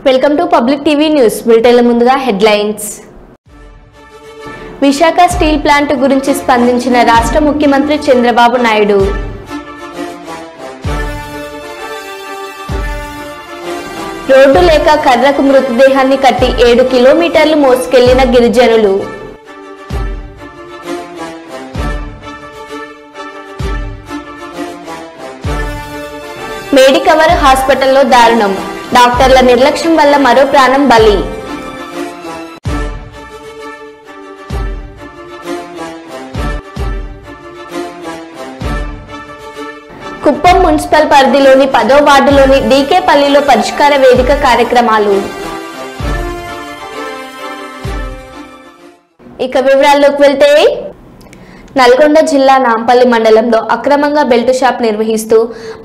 Welcome to public TV news బులెటిన్ల ముందుగా headlines. Visakha steel plant గురించి స్పందించిన రాష్ట్ర ముఖ్యమంత్రి చంద్రబాబు నాయుడు. రోడ్డు లేక కర్రకు మృతదేహాన్ని కట్టి 7 కిలోమీటర్లు మోసుకెళ్లిన గిరిజనులు. మేడికవర్ హాస్పిటల్లో దారుణం, డాక్టర్ల నిర్లక్ష్యం వల్ల మరో ప్రాణం బలి. కుప్పం మున్సిపల్ పరిధిలోని 10వ వార్డులోని డీకేపల్లిలో పరిష్కార వేదిక కార్యక్రమాలు. ఇక వివరాల్లోకి వెళ్తే, నల్గొండ జిల్లా నాంపల్లి మండలంలో అక్రమంగా బెల్ట్ షాప్ నిర్వహిస్తూ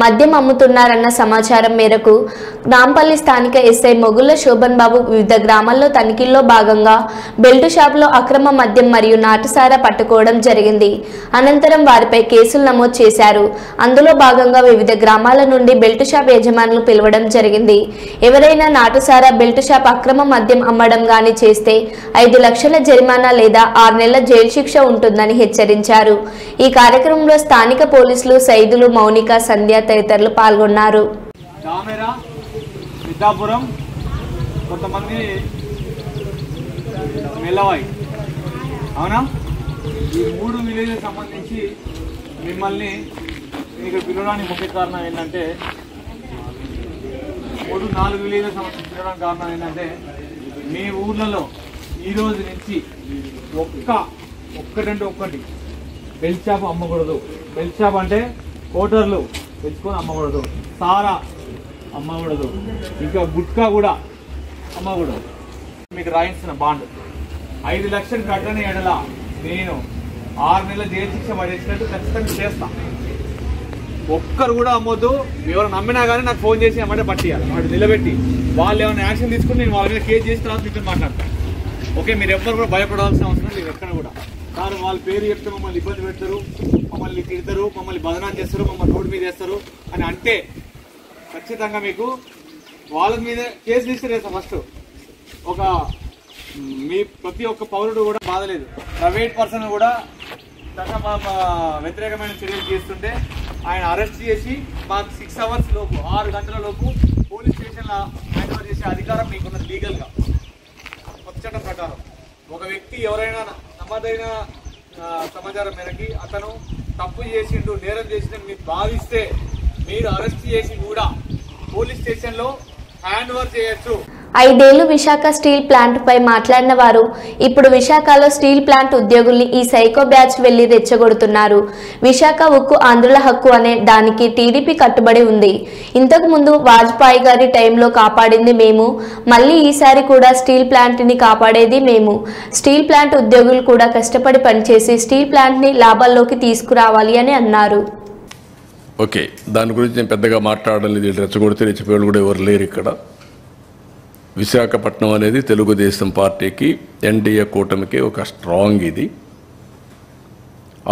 మద్యం అమ్ముతున్నారన్న సమాచారం మేరకు నాంపల్లి స్థానిక ఎస్ఐ మొగుళ్ల శోభన్ బాబు వివిధ గ్రామాల్లో తనిఖీల్లో భాగంగా బెల్ట్ షాప్లో అక్రమ మద్యం మరియు నాటుసారా పట్టుకోవడం జరిగింది. అనంతరం వారిపై కేసులు నమోదు చేశారు. అందులో భాగంగా వివిధ గ్రామాల నుండి బెల్ట్ షాప్ యజమానులు పిలవడం జరిగింది. ఎవరైనా నాటుసారా బెల్ట్ షాప్ అక్రమ మద్యం అమ్మడం గాని చేస్తే 5 లక్షల జరిమానా లేదా 6 నెలల జైలు శిక్ష ఉంటుందని హెచ్చరించారు. ఈ కార్యక్రమంలో స్థానిక పోలీసులు సైదులు, మౌనిక, సంధ్య తదితరులు పాల్గొన్నారు. కొంతమంది మెల్లవాయి అవునా, ఈ 3 విలేజ్కి సంబంధించి మిమ్మల్ని మీకు పిలవడానికి ముఖ్య కారణం ఏంటంటే 4 విలేజ్కి సంబంధించి పిలవడానికి కారణం ఏంటంటే మీ ఊర్లలో ఈరోజు నుంచి ఒక్కటి బెల్ట్ షాప్ అమ్మకూడదు. బెల్ట్ షాప్ అంటే కోటర్లు తెచ్చుకొని అమ్మకూడదు, సారా అమ్మకూడదు, ఇంకా గుట్కా కూడా అమ్మకూడదు. మీకు రాయించిన బాండ్ 5 లక్షలు కట్టని ఎడల నేను 6 నెలల జైలు శిక్ష పడేసినట్టు ఖచ్చితంగా చేస్తా. ఒక్కరు కూడా అమ్మొద్దు. ఎవరు నమ్మినా కానీ నాకు ఫోన్ చేసి అమ్మంటే పట్టియాలి, వాడు నిలబెట్టి వాళ్ళు ఏమైనా యాక్షన్ తీసుకుని నేను వాళ్ళ మీద కేసు చేసిన తర్వాత మీతో మాట్లాడతాను. ఓకే, మీరు ఎవ్వరు కూడా భయపడాల్సిన అవసరం లేదు. ఎక్కడ కూడా సార్ వాళ్ళ పేరు చెప్తే మమ్మల్ని ఇబ్బంది పెడతారు, మమ్మల్ని తిడతారు, మమ్మల్ని బదనాం చేస్తారు, మమ్మల్ని రోడ్డు మీద వేస్తారు అని అంటే ఖచ్చితంగా మీకు వాళ్ళ మీద కేసు తీసుకురేస్తాం. ఫస్ట్ మీ ప్రతి ఒక్క పౌరుడు కూడా బాధలేదు. ప్రైవేట్ పర్సన్ కూడా వ్యతిరేకమైన చర్యలు చేస్తుంటే ఆయన అరెస్ట్ చేసి మాకు 6 అవర్స్ లోపు 6 గంటల లోపు పోలీస్ స్టేషన్లో హ్యాండ్ ఓవర్ చేసే అధికారం మీకున్నది లీగల్గా. కొత్త చట్టం ప్రకారం ఒక వ్యక్తి ఎవరైనా నమ్మదైన సమాచారం మేరకి అతను తప్పు చేసిండు, నేరం చేసిండు మీరు భావిస్తే మీరు అరెస్ట్ చేసి కూడా పోలీస్ స్టేషన్లో హ్యాండ్ ఓవర్ చేయొచ్చు. 5 ఏళ్లు విశాఖ స్టీల్ ప్లాంట్ పై మాట్లాడిన వారు ఇప్పుడు విశాఖలో స్టీల్ ప్లాంట్ ఉద్యోగుల్ని ఈ సైకో బ్యాచ్ వెళ్లి రెచ్చగొడుతున్నారు. విశాఖ ఉక్కు ఆంధ్రుల హక్కు అనే దానికి టీడీపీ కట్టుబడి ఉంది. ఇంతకు ముందు వాజ్పేయి గారి టైంలో కాపాడింది మేము, మళ్ళీ ఈసారి కూడా స్టీల్ ప్లాంట్ ని కాపాడేది మేము. స్టీల్ ప్లాంట్ ఉద్యోగులు కూడా కష్టపడి పనిచేసి స్టీల్ ప్లాంట్ ని లాభాల్లోకి తీసుకురావాలి అని అన్నారు. ఓకే, దాని గురించి నేను పెద్దగా మాట్లాడడం లేదు. రెచ్చగొడితే రెచ్చిపోయాడు కూడా ఎవరు లేరు ఇక్కడ. విశాఖపట్నం అనేది తెలుగుదేశం పార్టీకి, ఎన్డీఏ కూటమికి ఒక స్ట్రాంగ్ ఇది.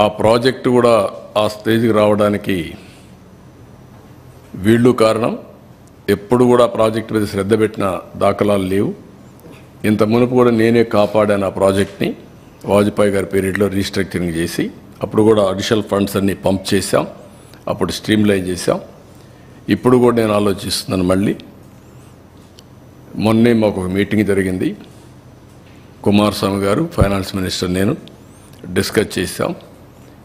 ఆ ప్రాజెక్టు కూడా ఆ స్టేజ్కి రావడానికి వీళ్ళు కారణం. ఎప్పుడు కూడా ప్రాజెక్టు మీద శ్రద్ధ పెట్టిన దాఖలాలు లేవు. ఇంత మునుపు కూడా నేనే కాపాడాను ఆ ప్రాజెక్ట్ని. వాజ్పేయి గారి పీరియడ్లో రీస్ట్రక్చరింగ్ చేసి అప్పుడు కూడా అడిషనల్ ఫండ్స్ అన్నీ పంప్ చేశాం, అప్పుడు స్ట్రీమ్లైన్ చేశాం. ఇప్పుడు కూడా నేను ఆలోచిస్తున్నాను. మళ్ళీ మొన్నే మాకు ఒక మీటింగ్ జరిగింది. కుమారస్వామి గారు, ఫైనాన్స్ మినిస్టర్, నేను డిస్కస్ చేశాం.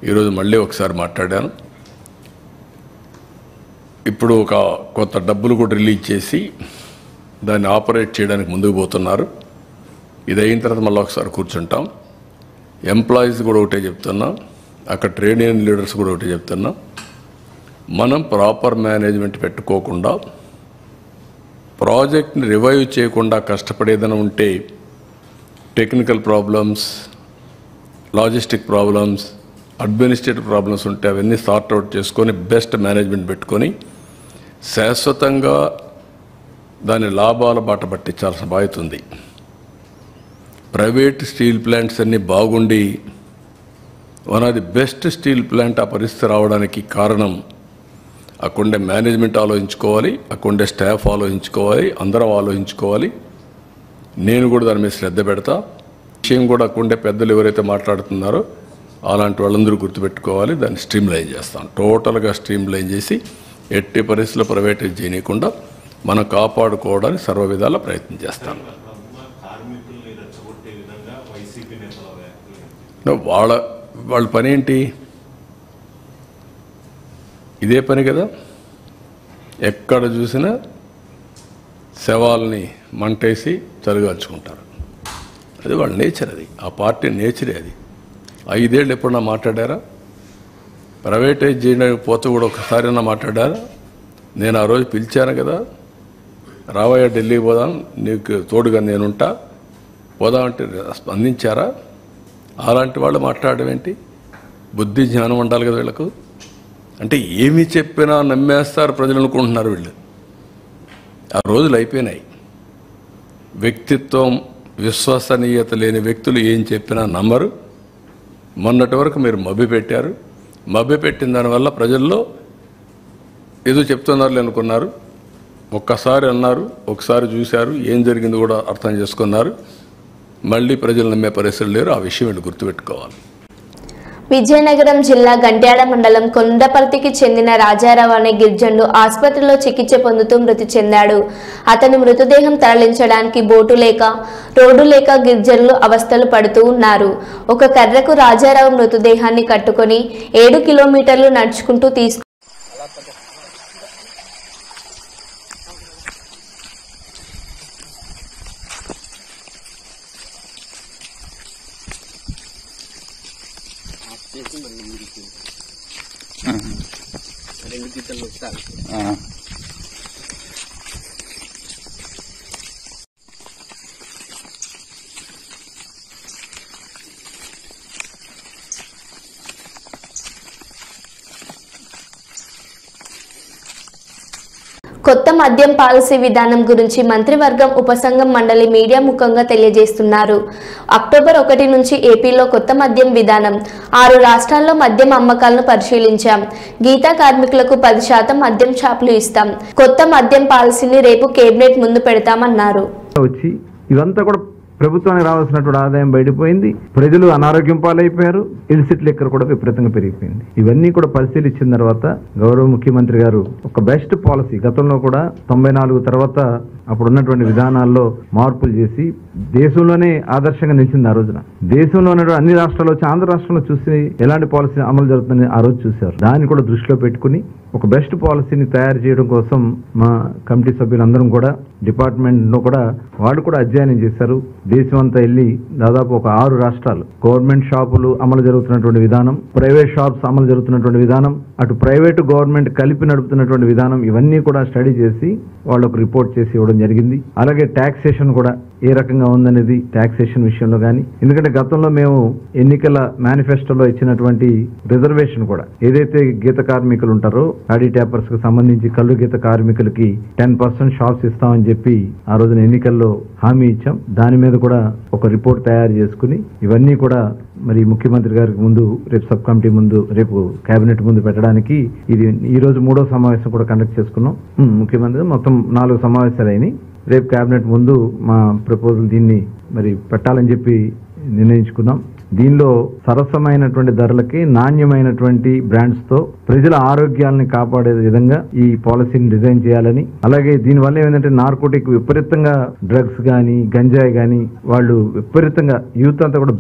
ఈరోజు మళ్ళీ ఒకసారి మాట్లాడాను. ఇప్పుడు ఒక కొత్త డబ్బులు కూడా రిలీజ్ చేసి దాన్ని ఆపరేట్ చేయడానికి ముందుకు పోతున్నారు. ఇది అయిన తర్వాత మళ్ళీ ఒకసారి కూర్చుంటాం. ఎంప్లాయీస్ కూడా ఒకటే చెప్తున్నా, అక్కడ ట్రేడ్ యూనియన్ లీడర్స్ కూడా ఒకటే చెప్తున్నా, మనం ప్రాపర్ మేనేజ్మెంట్ పెట్టుకోకుండా ప్రాజెక్ట్ని రివైవ్ చేయకుండా కష్టపడేదైనా ఉంటే technical problems, logistic problems, administrative problems ఉంటే అవన్నీ సార్ట్అవుట్ చేసుకొని బెస్ట్ మేనేజ్మెంట్ పెట్టుకొని శాశ్వతంగా దాని లాభాల బాట పట్టించాల్సిన బాధ్యత ఉంది. ప్రైవేట్ స్టీల్ ప్లాంట్స్ అన్నీ బాగుండి one of the best steel plant ఆ పరిస్థితి రావడానికి కారణం అక్కడుండే మేనేజ్మెంట్ ఆలోచించుకోవాలి, అక్కడుండే స్టాఫ్ ఆలోచించుకోవాలి, అందరం ఆలోచించుకోవాలి. నేను కూడా దాని మీద శ్రద్ధ పెడతా. విషయం కూడా అక్కడుండే పెద్దలు ఎవరైతే మాట్లాడుతున్నారో అలాంటి వాళ్ళందరూ గుర్తుపెట్టుకోవాలి. దాన్ని స్ట్రీమ్ లైన్ చేస్తాం, టోటల్గా స్ట్రీమ్ లైన్ చేసి ఎట్టి పరిస్థితుల్లో ప్రైవేటైజ్ చేయకుండా మనం కాపాడుకోవడానికి సర్వ విధాల ప్రయత్నం చేస్తాను. వాళ్ళ పని ఏంటి? ఇదే పని కదా. ఎక్కడ చూసినా శవాల్ని మంటేసి చలిగాల్చుకుంటారు. అది వాళ్ళ నేచర్, అది ఆ పార్టీ నేచరే. అది 5 ఏళ్ళు ఎప్పుడన్నా మాట్లాడారా? ప్రైవేటైజ్ చేయడానికి పోతే కూడా ఒకసారైనా మాట్లాడారా? నేను ఆ రోజు పిలిచాను కదా, రావయ్య ఢిల్లీ పోదాం, నీకు తోడుగా నేనుంటా, పోదామంటే స్పందించారా? అలాంటి వాళ్ళు మాట్లాడడం ఏంటి? బుద్ధి జ్ఞానం ఉండాలి కదా వీళ్ళకు. అంటే ఏమి చెప్పినా నమ్మేస్తారు ప్రజలు అనుకుంటున్నారు వీళ్ళు. ఆ రోజులు అయిపోయినాయి. వ్యక్తిత్వం, విశ్వసనీయత లేని వ్యక్తులు ఏం చెప్పినా నమ్మరు. మొన్నటి వరకు మీరు మభ్యపెట్టారు. మభ్యపెట్టిన దానివల్ల ప్రజల్లో ఏదో చెప్తున్నారు అనుకున్నారు. ఒక్కసారి అన్నారు, ఒకసారి చూశారు, ఏం జరిగింది కూడా అర్థం చేసుకున్నారు. మళ్ళీ ప్రజలు నమ్మే పరిస్థితులు లేరు. ఆ విషయం వీళ్ళు గుర్తుపెట్టుకోవాలి. విజయనగరం జిల్లా గంట్యాడ మండలం కొండపర్తికి చెందిన రాజారావు అనే గిరిజనుడు ఆసుపత్రిలో చికిత్స పొందుతూ మృతి చెందాడు. అతని మృతదేహం తరలించడానికి బోటు లేక, రోడ్డు లేక గిరిజనులు అవస్థలు పడుతూ ఉన్నారు. ఒక కర్రకు రాజారావు మృతదేహాన్ని కట్టుకొని 7 కిలోమీటర్లు నడుచుకుంటూ కొత్త మద్యం పాలసీ విధానం గురించి మంత్రివర్గం ఉపసంఘం మండలి మీడియా ముఖంగా తెలియజేస్తున్నారు. అక్టోబర్ 1 నుంచి ఏపీలో కొత్త మద్యం విధానం, 6 రాష్ట్రాల్లో మద్యం అమ్మకాలను పరిశీలించాం. గీతా కార్మికులకు 10% మద్యం షాపులు ఇస్తాం. కొత్త మద్యం పాలసీని రేపు కేబినెట్ ముందు పెడతామన్నారు. ఇదంతా కూడా ప్రభుత్వానికి రావాల్సినటువంటి ఆదాయం బయటపోయింది. ప్రజలు అనారోగ్యం పాలైపోయారు. ఇల్సిట్ లెక్కర్ కూడా విపరీతంగా పెరిగిపోయింది. ఇవన్నీ కూడా పరిశీలించిన తర్వాత గౌరవ ముఖ్యమంత్రి గారు ఒక బెస్ట్ పాలసీ, గతంలో కూడా 94 తర్వాత అప్పుడు ఉన్నటువంటి విధానాల్లో మార్పులు చేసి దేశంలోనే ఆదర్శంగా నిలిచింది. ఆ రోజున దేశంలో ఉన్నటువంటి అన్ని రాష్ట్రాలు వచ్చి ఆంధ్ర రాష్ట్రంలో చూసి ఎలాంటి పాలసీ అమలు జరుగుతుందని ఆ రోజు చూశారు. దాన్ని కూడా దృష్టిలో పెట్టుకుని ఒక బెస్ట్ పాలసీని తయారు చేయడం కోసం మా కమిటీ సభ్యులందరం కూడా డిపార్ట్మెంట్లో కూడా వాళ్ళు కూడా అధ్యయనం చేశారు. దేశం అంతా వెళ్ళి దాదాపు ఒక 6 రాష్ట్రాలు గవర్నమెంట్ షాపులు అమలు జరుగుతున్నటువంటి విధానం, ప్రైవేట్ షాప్స్ అమలు జరుగుతున్నటువంటి విధానం, అటు ప్రైవేటు గవర్నమెంట్ కలిపి నడుపుతున్నటువంటి విధానం, ఇవన్నీ కూడా స్టడీ చేసి వాళ్ళకు రిపోర్ట్ చేసి ఇవ్వడం జరిగింది. అలాగే ట్యాక్సేషన్ కూడా ఏ రకంగా ఉందనేది ట్యాక్సేషన్ విషయంలో కానీ, ఎందుకంటే గతంలో మేము ఎన్నికల మేనిఫెస్టోలో ఇచ్చినటువంటి రిజర్వేషన్ కూడా ఏదైతే గీత కార్మికులు ఉంటారో ఆడి ట్యాపర్స్ కు సంబంధించి కళ్ళు గీత కార్మికులకి 10% షాప్స్ ఇస్తామని చెప్పి ఆ రోజున ఎన్నికల్లో హామీ ఇచ్చాం. దాని మీద కూడా ఒక రిపోర్ట్ తయారు చేసుకుని ఇవన్నీ కూడా మరి ముఖ్యమంత్రి గారికి ముందు రేపు సబ్ కమిటీ ముందు రేపు కేబినెట్ ముందు పెట్టడానికి ఇది ఈ రోజు 3వ సమావేశం కూడా కండక్ట్ చేసుకున్నాం. ముఖ్యమంత్రి మొత్తం 4 సమావేశాలు అయినాయి. రేపు కేబినెట్ ముందు మా ప్రపోజల్ దీన్ని మరి పెట్టాలని చెప్పి నిర్ణయించుకున్నాం. దీనిలో సరసమైనటువంటి ధరలకి నాణ్యమైనటువంటి బ్రాండ్స్ తో ప్రజల ఆరోగ్యాలను కాపాడే విధంగా ఈ పాలసీని డిజైన్ చేయాలని, అలాగే దీనివల్ల ఏంటంటే నార్కోటిక్ విపరీతంగా డ్రగ్స్ కానీ గంజాయి కానీ వాళ్ళు విపరీతంగా యూత్ అంతా కూడా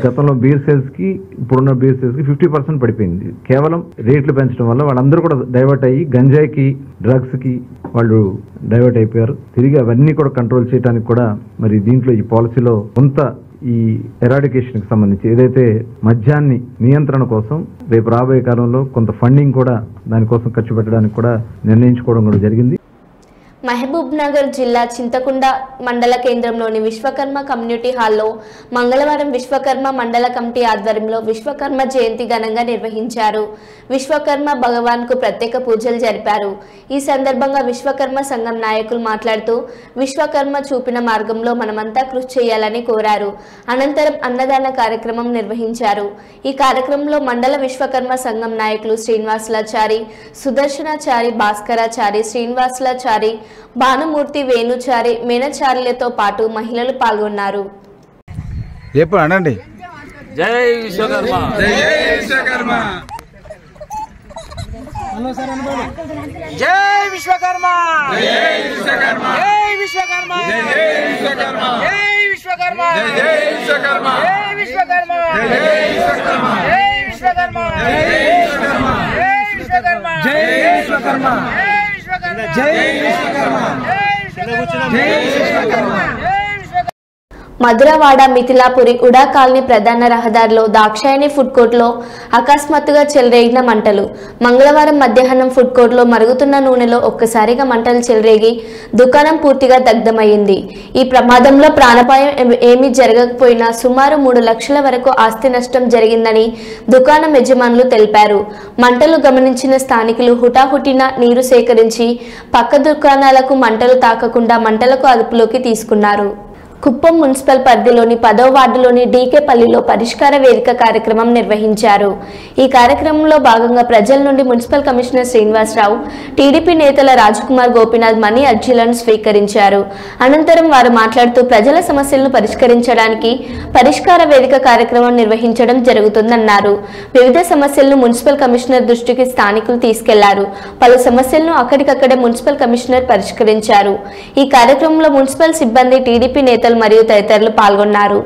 గతంలో బీర్ సేల్స్ కి ఇప్పుడున్న బీర్ సేల్స్ కి 50% పడిపోయింది. కేవలం రేట్లు పెంచడం వల్ల వాళ్ళందరూ కూడా డైవర్ట్ అయ్యి గంజాయికి డ్రగ్స్ కి వాళ్ళు డైవర్ట్ అయిపోయారు. తిరిగి అవన్నీ కూడా కంట్రోల్ చేయడానికి కూడా మరి దీంట్లో ఈ పాలసీలో కొంత ఈ ఎరాడికేషన్ కి సంబంధించి ఏదైతే మద్యాన్ని నియంత్రణ కోసం రేపు రాబోయే కాలంలో కొంత ఫండింగ్ కూడా దానికోసం ఖర్చు పెట్టడానికి కూడా నిర్ణయించుకోవడం కూడా జరిగింది. మహబూబ్ నగర్ జిల్లా చింతకుంట మండల కేంద్రంలోని విశ్వకర్మ కమ్యూనిటీ హాల్లో మంగళవారం విశ్వకర్మ మండల కమిటీ ఆధ్వర్యంలో విశ్వకర్మ జయంతి ఘనంగా నిర్వహించారు. విశ్వకర్మ భగవాన్కు ప్రత్యేక పూజలు జరిపారు. ఈ సందర్భంగా విశ్వకర్మ సంఘం నాయకులు మాట్లాడుతూ విశ్వకర్మ చూపిన మార్గంలో మనమంతా కృషి చేయాలని కోరారు. అనంతరం అన్నదాన కార్యక్రమం నిర్వహించారు. ఈ కార్యక్రమంలో మండల విశ్వకర్మ సంఘం నాయకులు శ్రీనివాసులాచారి, సుదర్శనాచారి, భాస్కరాచారి, శ్రీనివాసులాచారి, భానుమూర్తి, వేణుచారి, మేనచారిలతో పాటు మహిళలు పాల్గొన్నారు. జై విశ్వకర్మ, జై విశ్వకర్మ, జై విశ్వకర్మ, జై విశ్వకర్మ, జై విశ్వకర్మ, జై విశ్వకర్మ, జై విశ్వకర్మ, జై విశ్వకర్మ, జై విశ్వకర్మ, జై విశ్వకర్మ, జై విశ్వకర్మ, జై విశ్వకర్మ, జై విశ్వకర్మ, జై విశ్వకర్మ, జై విశ్వకర్మ. మధురవాడ మిథిలాపురి ఉడా కాలనీ ప్రధాన రహదారిలో దాక్షాయణి ఫుడ్ కోర్టులో అకస్మాత్తుగా చెలరేగిన మంటలు. మంగళవారం మధ్యాహ్నం ఫుడ్ కోర్టులో మరుగుతున్న నూనెలో ఒక్కసారిగా మంటలు చెలరేగి దుకాణం పూర్తిగా దగ్ధమైంది. ఈ ప్రమాదంలో ప్రాణాపాయం ఏమీ జరగకపోయినా సుమారు 3 లక్షల వరకు ఆస్తి నష్టం జరిగిందని దుకాణం యజమానులు తెలిపారు. మంటలు గమనించిన స్థానికులు హుటాహుటిన నీరు సేకరించి పక్క దుకాణాలకు మంటలు తాకకుండా మంటలకు అదుపులోకి తీసుకున్నారు. కుప్పం మున్సిపల్ పరిధిలోని 10వ వార్డులోని డీకేపల్లిలో పరిష్కార వేదిక కార్యక్రమం నిర్వహించారు. ఈ కార్యక్రమంలో భాగంగా ప్రజల నుండి మున్సిపల్ కమిషనర్ శ్రీనివాసరావు, టీడీపీ నేతల రాజ్కుమార్, గోపీనాథ్ మనీ అర్జీలను స్వీకరించారు. అనంతరం వారు మాట్లాడుతూ ప్రజల సమస్యలను పరిష్కరించడానికి పరిష్కార వేదిక కార్యక్రమం నిర్వహించడం జరుగుతుందన్నారు. వివిధ సమస్యలను మున్సిపల్ కమిషనర్ దృష్టికి స్థానికులు తీసుకెళ్లారు. పలు సమస్యలను అక్కడికక్కడే మున్సిపల్ కమిషనర్ పరిష్కరించారు. ఈ కార్యక్రమంలో మున్సిపల్ సిబ్బంది, టీడీపీ నేతలు మరియు తదితరులు పాల్గొన్నారు.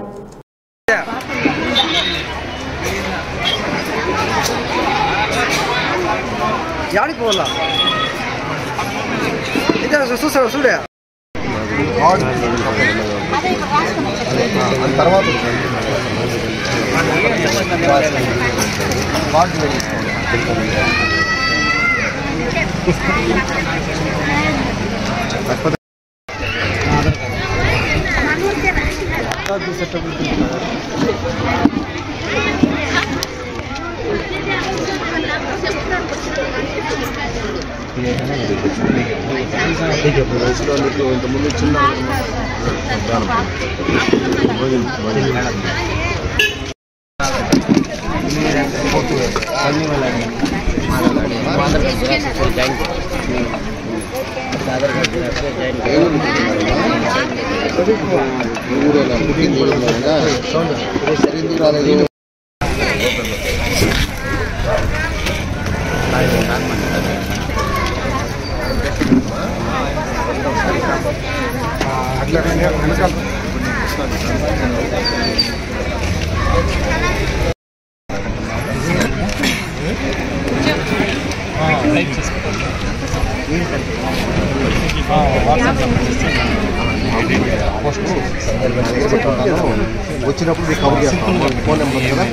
వచ్చినప్పుడు మీకు కవర్ చేస్తాం. ఫోన్ నెంబర్ కదా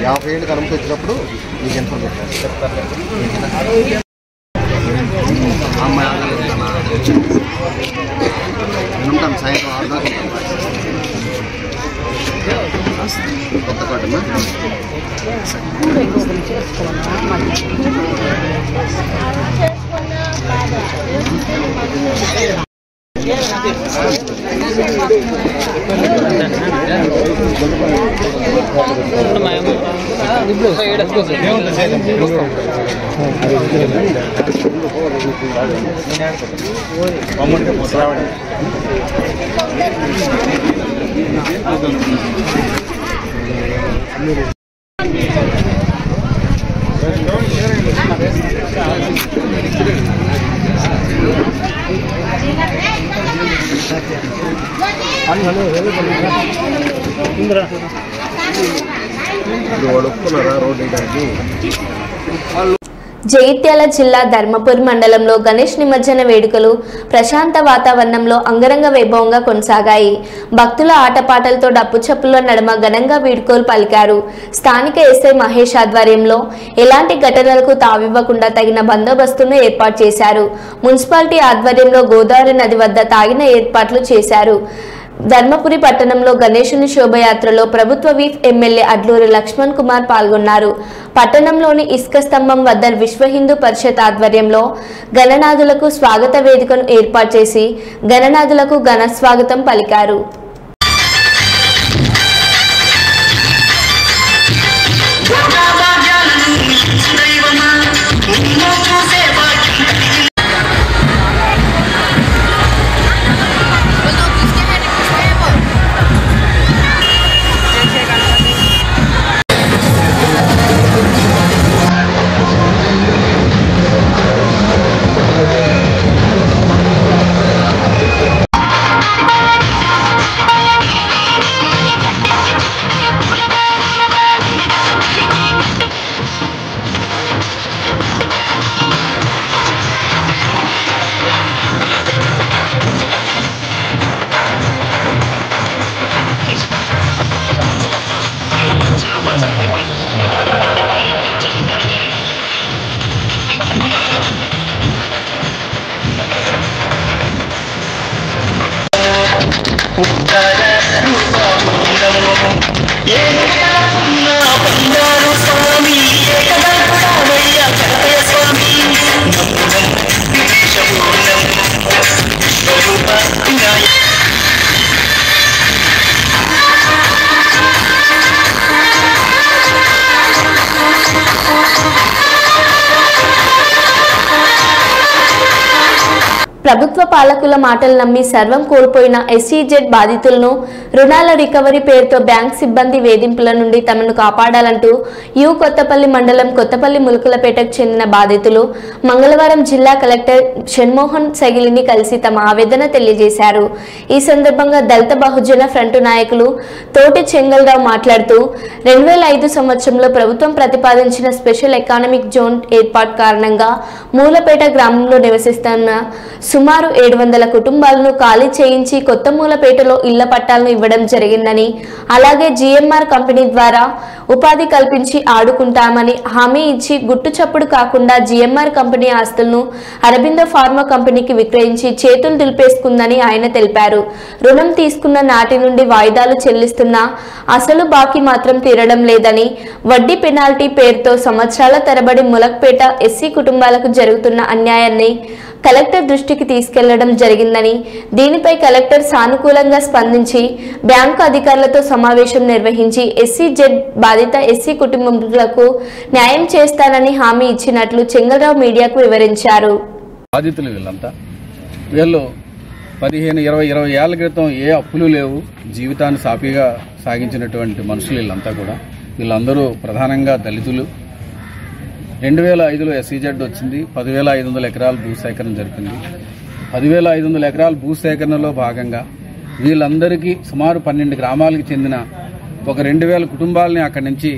50 ఏళ్ళు కనుక వచ్చినప్పుడు మీకు ఇన్ఫర్మేషన్ చెప్తారు. ఉంటాం సాయంత్రం 6 దాకా కొత్త పాటమా జగిత్యాల జిల్లా ధర్మపురి మండలంలో గణేష్ నిమజ్జన వేడుకలు ప్రశాంత వాతావరణంలో అంగరంగ వైభవంగా కొనసాగాయి. భక్తుల ఆటపాటలతో డప్పుచప్పుల నడుమ ఘనంగా వీడ్కోలు పలికారు. స్థానిక ఎస్ఐ మహేష్ ఆధ్వర్యంలో ఎలాంటి ఘటనలకు తావివ్వకుండా తగిన బందోబస్తును ఏర్పాటు చేశారు. మున్సిపాలిటీ ఆధ్వర్యంలో గోదావరి నది వద్ద తాగిన ఏర్పాట్లు చేశారు. ధర్మపురి పట్టణంలో గణేశుని శోభయాత్రలో ప్రభుత్వ విప్ ఎమ్మెల్యే అడ్లూరి లక్ష్మణ్ కుమార్ పాల్గొన్నారు. పట్టణంలోని ఇసుక స్తంభం వద్ద విశ్వ హిందూ పరిషత్ ఆధ్వర్యంలో గణనాథులకు స్వాగత వేదికను ఏర్పాటు చేసి గణనాథులకు ఘన స్వాగతం పలికారు. ప్రభుత్వ పాలకుల మాటలు నమ్మి సర్వం కోల్పోయిన ఎస్సీజెడ్ బాధితులను రుణాల రికవరీ పేరుతో బ్యాంక్ సిబ్బంది వేధింపుల నుండి తమను కాపాడాలంటూ యు కొత్తపల్లి మండలం కొత్తపల్లి ములుకులపేటకు చెందిన బాధితులు మంగళవారం జిల్లా కలెక్టర్ షణ్మోహన్ సగిలిని కలిసి తమ ఆవేదన తెలియజేశారు. ఈ సందర్భంగా దళిత బహుజన ఫ్రంట్ నాయకులు తోటి చెంగల్రావు మాట్లాడుతూ 2005 సంవత్సరంలో ప్రభుత్వం ప్రతిపాదించిన స్పెషల్ ఎకానమిక్ జోన్ ఏర్పాటు కారణంగా మూలపేట గ్రామంలో నివసిస్తున్న సుమారు 700 కుటుంబాలను ఖాళీ చేయించి కొత్త మూలపేటలో ఇళ్ల పట్టాలను ఇవ్వడం జరిగిందని, అలాగే జిఎంఆర్ కంపెనీ ద్వారా ఉపాధి కల్పించి ఆడుకుంటామని హామీ ఇచ్చి గుట్టు చప్పుడు కాకుండా జిఎంఆర్ కంపెనీ ఆస్తులను అరబిందో ఫార్మా కంపెనీకి విక్రయించి చేతులు దులిపేసుకుందని ఆయన తెలిపారు. రుణం తీసుకున్న నాటి నుండి వాయిదాలు చెల్లిస్తున్నా అసలు బాకీ మాత్రం తీరడం లేదని, వడ్డీ పెనాల్టీ పేరుతో సంవత్సరాల తరబడి ములక్పేట ఎస్సీ కుటుంబాలకు జరుగుతున్న అన్యాయాన్ని కలెక్టర్ దృష్టికి తీసుకెళ్లడం జరిగిందని, దీనిపై కలెక్టర్ సానుకూలంగా స్పందించి బ్యాంకు అధికారులతో సమావేశం నిర్వహించి ఎస్సీజెడ్ బాధిత ఎస్సీ కుటుంబాలకు న్యాయం చేస్తానని హామీ ఇచ్చినట్లు చెంగల్రావు మీడియాకు వివరించారు. బాధితులు వీళ్ళు 15-20 ఏళ్ల క్రితం ఏ అప్పులు లేవు, జీవితాన్ని సాఫీగా సాగించినటువంటి మనుషులు వీళ్ళంతా కూడా. వీళ్ళందరూ ప్రధానంగా దళితులు. 2005లో ఎస్సీజెడ్ వచ్చింది. 10,500 ఎకరాల భూసేకరణ జరిపింది. 10,500 ఎకరాల భూసేకరణలో భాగంగా వీళ్ళందరికీ సుమారు 12 గ్రామాలకు చెందిన ఒక 2,000 కుటుంబాలని అక్కడి నుంచి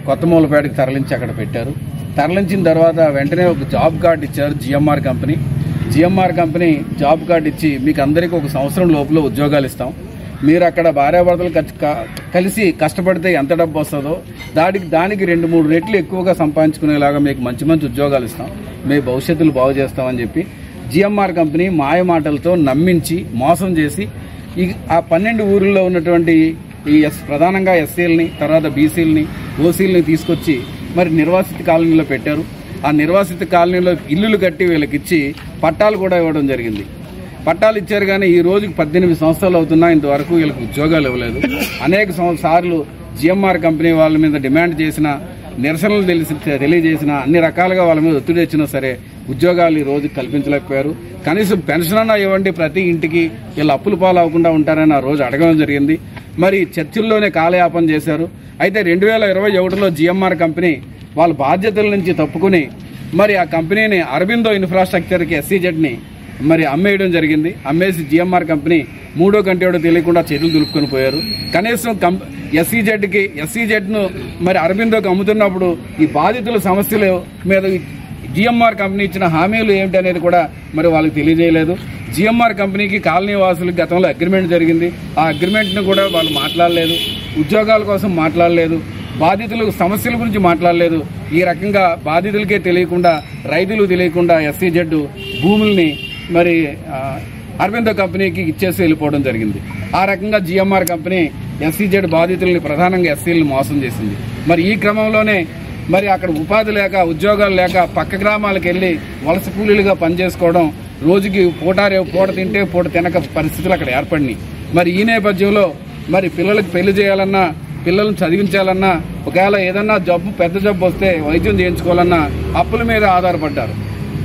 కొత్త మూలపేటకి తరలించి అక్కడ పెట్టారు. తరలించిన తర్వాత వెంటనే ఒక జాబ్ కార్డు ఇచ్చారు GMR company. GMR company job card ఇచ్చి మీకు అందరికీ 1 సంవత్సరం లోపల ఉద్యోగాలు ఇస్తాం, మీరు అక్కడ భార్యాభర్తలు కలిసి కష్టపడితే ఎంత డబ్బు వస్తుందో దానికి 2-3 రెట్లు ఎక్కువగా సంపాదించుకునేలాగా మీకు మంచి మంచి ఉద్యోగాలు ఇస్తాం, మీ భవిష్యత్తులు బాగు చేస్తామని చెప్పి జిఎంఆర్ కంపెనీ మాయ మాటలతో నమ్మించి మోసం చేసి ఆ 12 ఊర్లలో ఉన్నటువంటి ఈ ప్రధానంగా ఎస్సీలని, తర్వాత బీసీలని, ఓసీలని తీసుకొచ్చి మరి నిర్వాసిత కాలనీలో పెట్టారు. ఆ నిర్వాసిత కాలనీలో ఇల్లులు కట్టి వీళ్ళకిచ్చి పట్టాలు కూడా ఇవ్వడం జరిగింది. పట్టాలు ఇచ్చారు కానీ ఈ రోజుకి 18 సంవత్సరాలు అవుతున్నా ఇంతవరకు వీళ్ళకి ఉద్యోగాలు ఇవ్వలేదు. అనేక సార్లు జిఎంఆర్ కంపెనీ వాళ్ళ మీద డిమాండ్ చేసిన, నిరసనలు తెలియజేసిన, అన్ని రకాలుగా వాళ్ళ మీద ఒత్తిడి వచ్చినా సరే ఉద్యోగాలు ఈ రోజు కల్పించలేకపోయారు. కనీసం పెన్షన్ అన్నా ఇవ్వండి, ప్రతి ఇంటికి వీళ్ళు అప్పుల పాలు అవ్వకుండా ఉంటారని ఆ రోజు అడగడం జరిగింది. మరి చర్చల్లోనే కాలయాపన చేశారు. అయితే 2021లో జిఎంఆర్ కంపెనీ వాళ్ళ బాధ్యతల నుంచి తప్పుకుని మరి ఆ కంపెనీని అరబిందో ఇన్ఫ్రాస్ట్రక్చర్కి ఎస్సీజెడ్ని మరి అమ్మేయడం జరిగింది. అమ్మేసి జిఎంఆర్ కంపెనీ మూడో గంటేడో తెలియకుండా చేతులు దులుపుకొని పోయారు. కనీసం ఎస్సీజెడ్ను మరి అరబిందోకి అమ్ముతున్నప్పుడు ఈ బాధితుల సమస్యల మీద జిఎంఆర్ కంపెనీ ఇచ్చిన హామీలు ఏమిటి అనేది కూడా మరి వాళ్ళకి తెలియజేయలేదు. జిఎంఆర్ కంపెనీకి కాలనీ వాసులకు గతంలో అగ్రిమెంట్ జరిగింది. ఆ అగ్రిమెంట్ను కూడా వాళ్ళు మాట్లాడలేదు. ఉద్యోగాల కోసం మాట్లాడలేదు. బాధితులకు సమస్యల గురించి మాట్లాడలేదు. ఈ రకంగా బాధితులకే తెలియకుండా, రైతులు తెలియకుండా SEZ భూముల్ని మరి అరవిందో కంపెనీకి ఇచ్చేసి వెళ్ళిపోవడం జరిగింది. ఆ రకంగా జిఎంఆర్ కంపెనీ SEZ బాధితుల్ని ప్రధానంగా ఎస్సీలను మోసం చేసింది. మరి ఈ క్రమంలోనే మరి అక్కడ ఉపాధి లేక, ఉద్యోగాలు లేక పక్క గ్రామాలకు వెళ్ళి వలస కూలీలుగా పనిచేసుకోవడం, రోజుకి పూట తింటే పూట తినక పరిస్థితులు అక్కడ ఏర్పడినాయి. మరి ఈ నేపథ్యంలో మరి పిల్లలకు పెళ్లి చేయాలన్నా, పిల్లలను చదివించాలన్నా, ఒకవేళ ఏదన్నా పెద్ద జబ్బు వస్తే వైద్యం చేయించుకోవాలన్నా అప్పుల మీద ఆధారపడ్డారు.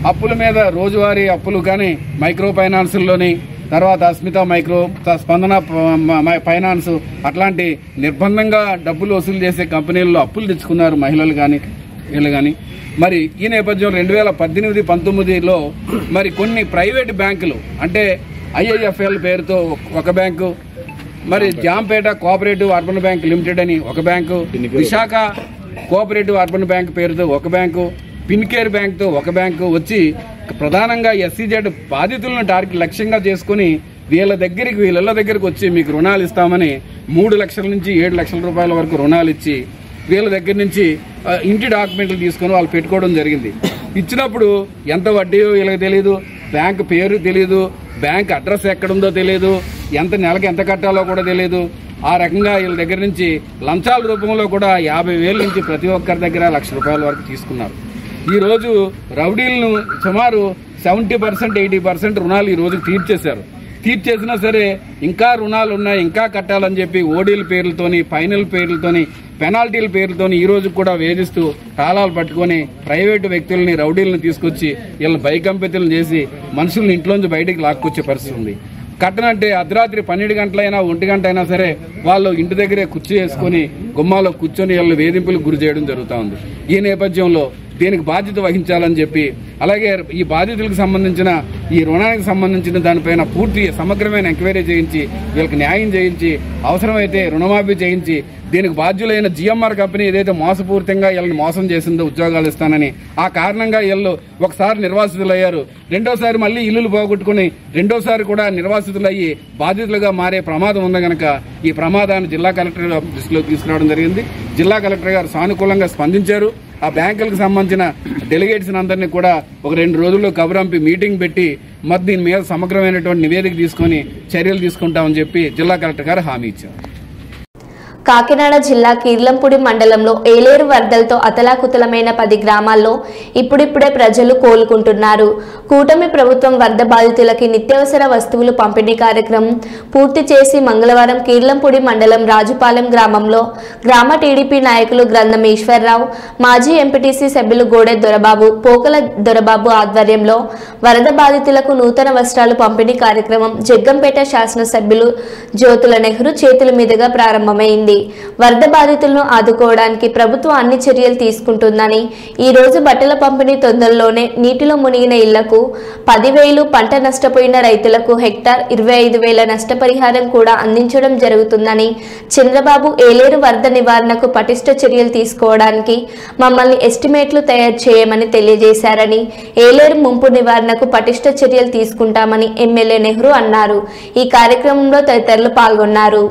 అప్పుల మీద రోజువారీ అప్పులు కానీ మైక్రో ఫైనాన్స్లోని, తర్వాత అస్మిత మైక్రో, స్పందన ఫైనాన్స్ అట్లాంటి నిర్బంధంగా డబ్బులు వసూలు చేసే కంపెనీల్లో అప్పులు తెచ్చుకున్నారు మహిళలు కానీ వీళ్ళు కానీ. మరి ఈ నేపథ్యం 2018-19లో మరి కొన్ని ప్రైవేటు బ్యాంకులు, అంటే IIFL పేరుతో ఒక బ్యాంకు, మరి Jampeta cooperative urban bank limited అని ఒక bank, Visakha cooperative urban bank పేరుతో ఒక బ్యాంకు, పిన్కేర్ బ్యాంక్తో ఒక బ్యాంకు వచ్చి ప్రధానంగా SEZ బాధితులను లక్ష్యంగా చేసుకుని వీళ్ళ దగ్గరికి వచ్చి మీకు రుణాలు ఇస్తామని 3 లక్షల నుంచి 7 లక్షల రూపాయల వరకు రుణాలు ఇచ్చి వీళ్ళ దగ్గర నుంచి ఇంటి డాక్యుమెంట్లు తీసుకుని వాళ్ళు పెట్టుకోవడం జరిగింది. ఇచ్చినప్పుడు ఎంత వడ్డీయో వీళ్ళకి తెలియదు, బ్యాంక్ పేరు తెలియదు, బ్యాంక్ అడ్రస్ ఎక్కడుందో తెలియదు, నెలకి ఎంత కట్టాలో కూడా తెలియదు. ఆ రకంగా వీళ్ళ దగ్గర నుంచి లంచాల రూపంలో కూడా 50,000 నుంచి ప్రతి ఒక్కరి దగ్గర 1,00,000 రూపాయల వరకు తీసుకున్నారు. ఈరోజు రౌడీలను సుమారు 70%, 80% రుణాలు ఈ రోజు తీర్చేసినా సరే ఇంకా రుణాలు ఉన్నాయి, ఇంకా కట్టాలని చెప్పి ఓడీల పేర్లతోని, ఫైనల్ పేర్లతోని, పెనాల్టీల పేర్లతోని ఈ రోజు కూడా వేధిస్తూ తాళాలు పట్టుకొని ప్రైవేటు వ్యక్తుల్ని, రౌడీలను తీసుకొచ్చి వీళ్ళని భయకంపితులను చేసి మనుషుల్ని ఇంట్లోంచి బయటికి లాక్కొచ్చే పరిస్థితి ఉంది. కట్టనంటే అర్ధరాత్రి 12 గంటలైనా 1 గంట అయినా సరే వాళ్ళు ఇంటి దగ్గరే కుర్చీ వేసుకొని గుమ్మాలో కూర్చొని వీళ్ళు వేధింపులకు గురి చేయడం జరుగుతూ ఉంది. ఈ నేపథ్యంలో దీనికి బాధ్యత వహించాలని చెప్పి, అలాగే ఈ బాధితులకు సంబంధించిన ఈ రుణానికి సంబంధించిన దానిపైన పూర్తి సమగ్రమైన ఎంక్వైరీ చేయించి వీళ్ళకి న్యాయం చేయించి అవసరమైతే రుణమాఫీ చేయించి దీనికి బాధ్యులైన జిఎంఆర్ కంపెనీ ఏదైతే మోసపూరితంగా వీళ్ళని మోసం చేసిందో ఉద్యోగాలు ఇస్తానని, ఆ కారణంగా వీళ్ళు ఒకసారి నిర్వాసితులయ్యారు, రెండోసారి మళ్ళీ ఇల్లులు పోగొట్టుకుని రెండోసారి కూడా నిర్వాసితులయ్యి బాధితులుగా మారే ప్రమాదం ఉంది కనుక ఈ ప్రమాదాన్ని జిల్లా కలెక్టర్ దృష్టిలో తీసుకురావడం జరిగింది. జిల్లా కలెక్టర్ గారు సానుకూలంగా స్పందించారు. ఆ బ్యాంకులకు సంబంధించిన డెలిగేట్స్ అందరినీ కూడా ఒక 2 రోజుల్లో కబురంపి మీటింగ్ పెట్టి మరి దీని మీద సమగ్రమైనటువంటి నివేదిక తీసుకుని చర్యలు తీసుకుంటామని చెప్పి జిల్లా కలెక్టర్ గారు హామీ ఇచ్చారు. కాకినాడ జిల్లా కీర్లంపూడి మండలంలో ఏలేరు వరదలతో అతలాకుతలమైన 10 గ్రామాల్లో ఇప్పుడిప్పుడే ప్రజలు కోలుకుంటున్నారు. కూటమి ప్రభుత్వం వరద బాధితులకి నిత్యావసర వస్తువులు పంపిణీ కార్యక్రమం పూర్తి చేసి మంగళవారం కీర్లంపూడి మండలం రాజుపాలెం గ్రామంలో గ్రామ టీడీపీ నాయకులు గ్రంథం ఈశ్వర్రావు, మాజీ ఎంపీటీసీ సభ్యులు గోడె దొరబాబు, పోకల దొరబాబు ఆధ్వర్యంలో వరద బాధితులకు నూతన వస్త్రాలు పంపిణీ కార్యక్రమం జగ్గంపేట శాసనసభ్యులు జ్యోతుల నెహ్రూ చేతుల మీదుగా ప్రారంభమైంది. వరద బాధితులను ఆదుకోవడానికి ప్రభుత్వం అన్ని చర్యలు తీసుకుంటుందని, ఈ రోజు బట్టల పంపిణీ తొందరలోనే నీటిలో మునిగిన ఇళ్లకు 10,000, పంట నష్టపోయిన రైతులకు హెక్టార్ 25,000 నష్టపరిహారం కూడా అందించడం జరుగుతుందని, చంద్రబాబు ఏలేరు వరద నివారణకు పటిష్ట చర్యలు తీసుకోవడానికి మమ్మల్ని ఎస్టిమేట్లు తయారు చేయమని తెలియజేశారని, ఏలేరు ముంపు నివారణకు పటిష్ట చర్యలు తీసుకుంటామని ఎమ్మెల్యే నెహ్రూ అన్నారు. ఈ కార్యక్రమంలో తదితరులు పాల్గొన్నారు.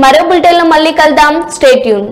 మరో బులెటిన్లో మళ్ళీ కలుద్దాం. Stay tune.